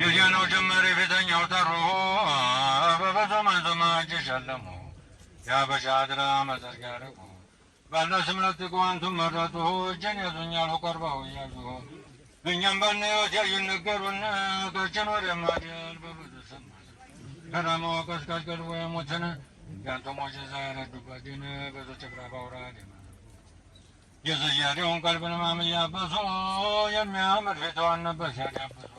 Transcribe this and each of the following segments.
Yüzyano cümmeri fiden yavtarruhu ዘመን ዘማጅሸለሙ ያበሻድራ መዘርጋርቁ ባለስምለት ቋንቱ መረጡ እጅን ያዙኛል ቀርበው እያዙ እኛም ባናየት ያዩን ነገሩን ከችን ወደ ማደር በብዙ ሰማ ከራማ ቀስቃሽ ቀልቦ የሞትን ጋንቶሞች ዛረዱበትን ብዙ ጭፍራ ባውራድ የዘያዴውን ቀልብን ማምያበሱ የሚያምር ፊተዋን ነበር ሲያዳብሱ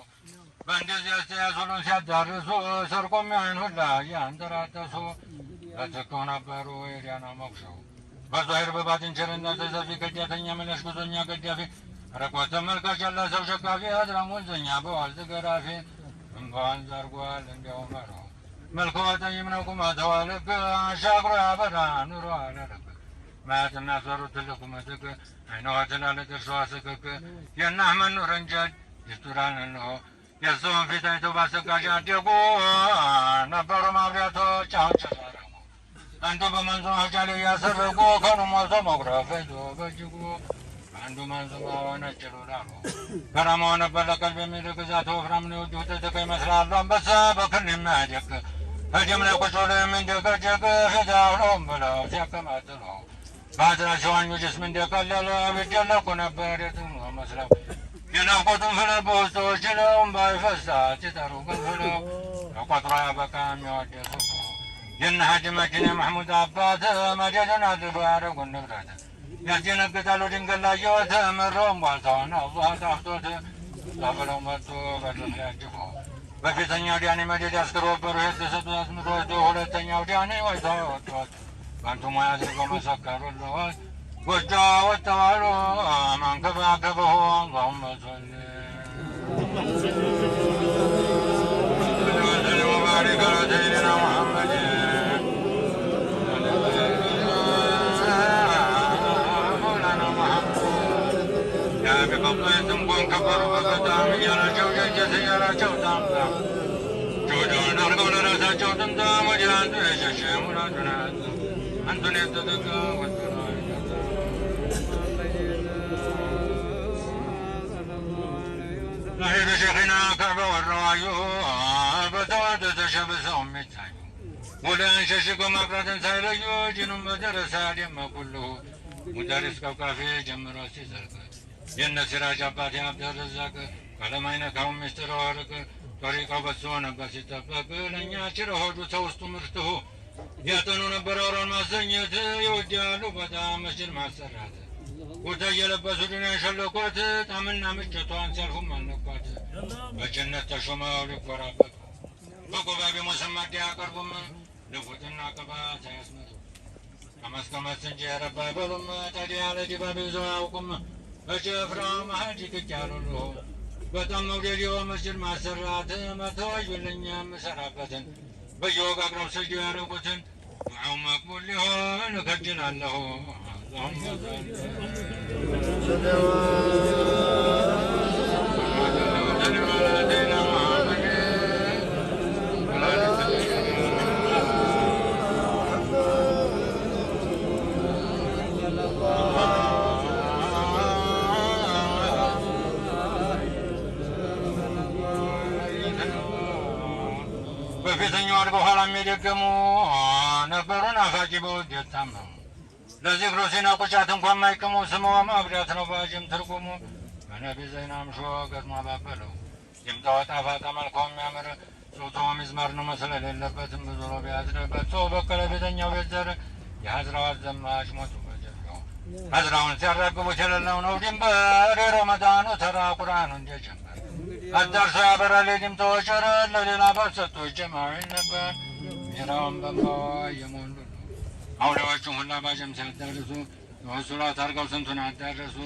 በእንደዚህ አስተያዙሉን ሲያዳርሱ ሰርቆ የሚያይን ሁላ እያንጠራጠሱ ለትከው ነበሩ የዲያና ሞክሰው በዛሂር በባትን ቸርነት ሰፊ ከዳተኛ መለሽ ጉዞኛ ገዳፊ ረቆት ተመልካች ያለ ሰው ሸካፊ አድራም ወንዘኛ በዋልት ገራፊ እንባን ዘርጓል እንዲያው መሮ መልኮ ጠይም ነው ቁመተዋ ልክ አሻግሮ ያበራ ኑሮ አለልክ ማየት የሚያስፈሩት ትልቅ ቁመትክ አይነዋ ትላልቅ እርሷ ስክክ የእናህመን ኑር እንጀል ይስቱራን እንሆ የሰውን ፊት አይተው ባሰጋጅ አደጉ ነበሩ ማብሪያቶች አሁን ጨረረሙ አንዱ በመንዙማ ጃሌ እያሰረጉ ከኑ ሞልቶ መጉረፍ ይዞ በእጅጉ አንዱ መንዙማ ሆነ ጭሉላሉ ከራማው ነበር ለቀልብ የሚልቅ ዛት ወፍራም ነው እጅ ውጥትቅ ይመስላሉ አንበሳ በክን የሚያደቅ እጅም ላይ ቁጭ ብሎ የሚንደቀደቅ ፊት አውለውም ብለው ሲያቀማጥሉ በአድራ ሲዋኙ ጅስም እንደቀለለ ቢደለቁ ነበር የጥሙ መስለው የናፍቆቱን ፍለብ በውስጡ ችለው ባይፈሳ ሲጠሩ ግን ፍለው ተቆጥሮ ያበቃ የሚወደሱ የነ ሀጂ መኪኔ ማሕሙድ አባት መደድን አድርጎ ያደረጉን ንብረት ያስደነግጣሉ ድንገት ላየወት ምሮም ቧልተውን አላህ ጣፍቶት ላብለው መጥቶ በድር ያጅፎ በፊተኛው ዲያኔ መደድ ያስክሮበሩ ሄድ ተሰጡ አስምሮ ወስዶ ሁለተኛው ዲያኔ ወይታ ወጥቶት በአንቱ ሙያ አድርገው መሰከሩልዎት ጎጆ ወጥተዋሉ መንከባከበሁ አላሁመ ሰሊ ወባሪክ አላ ሰይድና ሙሐመድ መውላና ሙሐመድ ያቢቀብይት እንኳን ከበሩ በበጣም እያላቸው ጀጀት እያላቸው ታምጣም ጆጆን አርገው ለራሳቸው ጥምጣም ወዲያ አንዱ የሸሸ ሙላቱን አንቱን የተጠጋ ወጥና نحيد شيخنا كعبة والروايو بتوات تشبسهم متايو ولا انششكم مقرة سيليو جنم مدرس اليم كله مدرس كوكافي جمراسي زرق ين سراج عبادي عبد الرزاق كلمينك هم مسترورك طريقة بسونا بس تبقى لن ياشره دوسوست مرته ياتنون برارون ما سنيت يوجالو بدا مسجد مع السرات وتجلبسوا دنيا شلقوت تعملنا مجتوان سالهم النقاط በጀነት ተሾመው ሊቆራበጡ በጉባኤ ሙሰማ ዲያቀርቡም ልፉትና ቅባት ሳያስመጡ ከመስከመት እንጂ የረባ አይበሉም ታዲያ ለዲባብ ይዘው አያውቁም በጭፍራ መሀል ይቅጭ ያሉሉ በጣም መውደድ መስጅድ ማሰራት መተወዩልኝ የምሰራበትን በየወግ አቅረብ ሰጅ ያደረጉትን ዱዓው መቅቡል ሊሆን እከጅላለሁ በፊተኛው ወር በኋላ የሚደገሙ ነበሩን አፋቂ በውድ የታመሙ ለዚክሩ ሲነቁ ጫት እንኳን ማይቅሙ ስመዋ ማብዳት ነው ባጅም ትርጉሙ በነቢ ዘይናም ሾ ገጥሞ ባበለው ይምጣው ጣፋጣ መልካው የሚያምር ጾቶ ሚዝማር ነው መሰለል የለበትም ብዙ ነው ቢያዝረበት ሰው በቀለ ቤተኛው ቤዘር የሀዝራው አዘማች ሞቱ በጀርጋው ሀዝራውን ሲያራግቡት የሌለው ነው ድንበር ረመዳኑ ተራ ቁርአኑ እንደጀመር አዳርሶ ያበራል ድምተው ጨረ ለሌላ ባሰጡ ጀማዊ ነበር ሚራውን በማዋ የሞሉ አውሬዎቹን ሁላ ባጀም ሲያዳርሱ ወሱላት አርገው ስንቱን አዳረሱ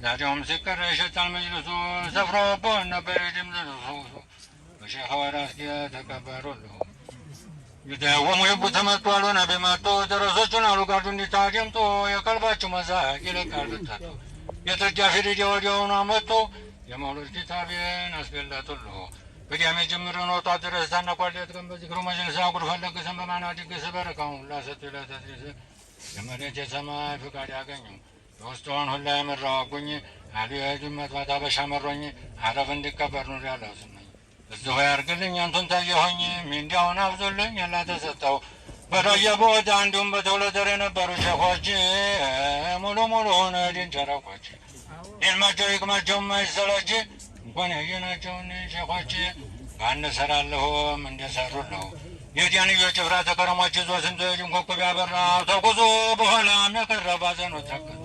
ዛሬውም ሲቀር የሸጣን መጅልሱ ሰፍሮብን ነበር ድምፅ በሼኸ ወራስ ተቀበሩልሁ ይደወሙ ይቡ ተመቷሉ ነቢ መጡ ደረሶቹን አሉ ጋርዱ እንዲታጀምጡ የቀልባችሁ መዛቅ ይለቃል ብታጡ የተጃፊ ልጅ ወዲያውኑ አመጡ የመውሉድ ኪታቤን አስገለጡልሁ ቅዳሜ ጀምረን ወጣ ድረስ ታነቋለት ቀን በዚክሩ መጅልስ አጉር ፈለግ ስም በማና ድግስ በረካውን ሁላ ሰጡ ለተድሪስ የመሬት የሰማይ ፍቃድ ያገኙ የውስጥዋን ሁላ የምራዋጉኝ አሉ የጁመት ማታ በሻ መሮኝ አረብ እንዲቀበር ኑር ያለው ስመኝ እዚሁ ያርግልኝ አንቱን ታየሆኝ ሚንዲያውን አብዞልኝ ያላተሰጠው በታየ ቦታ እንዲሁም በተውለደር የነበሩ ሸኾች ሙሉ ሙሉ ሆነ ዲንጨረቆች ይልማቸው ይቅማቸው የማይሰለች እንኳን ያየናቸውን ሸኾች ባንሰራለሁም እንደሰሩት ነው። የዲያንዮ ጭፍራ ተከረሞች ይዞ ስንት ጅንኮኮብ ያበራው ተጉዞ በኋላም የቀረበ አዘኖ ተክዞ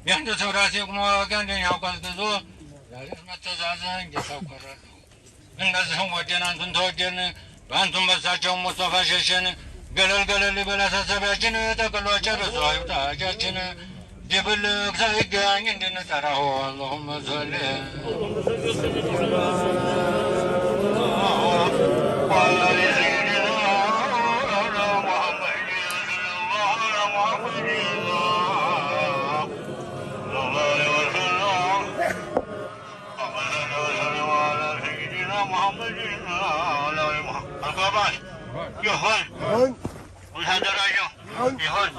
የአንድ ሰው ራሴ ቁሞ ገንደኛው ቀዝቅዞ ዛሬስ መተዛዘን ጌታው ቀረሉ። እነዚህም ወደን አንቱን ተወደን በአንቱን በሳቸው ሙስጠፋ ሸሸን ገለል ገለል በላሳሰቢያችን ጠቅሎ ጨርሶ አይውጣጃችን ድብልቅ ሳይገኝ እንድንጠራው አላሁመ ሶሊ يهون والهدى راجع يهون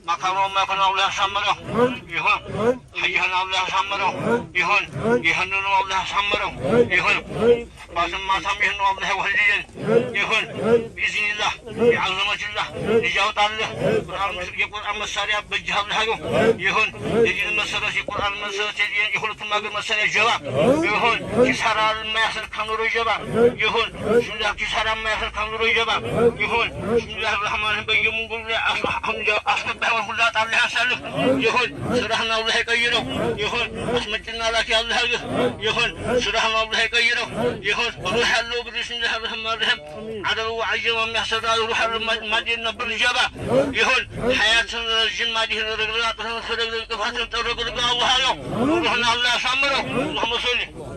مكانه ما كان الله سمره يهون حيها الله سمره يهون يهنون الله سمره يهون قاسم ما سميه الله وليا يهون بإذن الله بعظمة الله لجاوت الله يقول أما السارية بجهة الله يهون يجي المسألة يقول المسألة يقول ثم المسألة الجواب يهون كسر ما يحصل كانوا رجبا يهون بسم الله كسر ما يحصل كانوا رجبا يهون بسم الله الرحمن الرحيم يقول أصبح ولا تعالى سلف يهون سرحنا الله يغيره يهون اسمتنا لك يا الله يهون سرحنا الله يغيره يهون روح الله بسم الله الرحمن الرحيم عدل وعجم وما يحصل روح المدينة بالجبا يهون حياة الجن دي الرجلات فرق الله روحنا الله سمره اللهم صل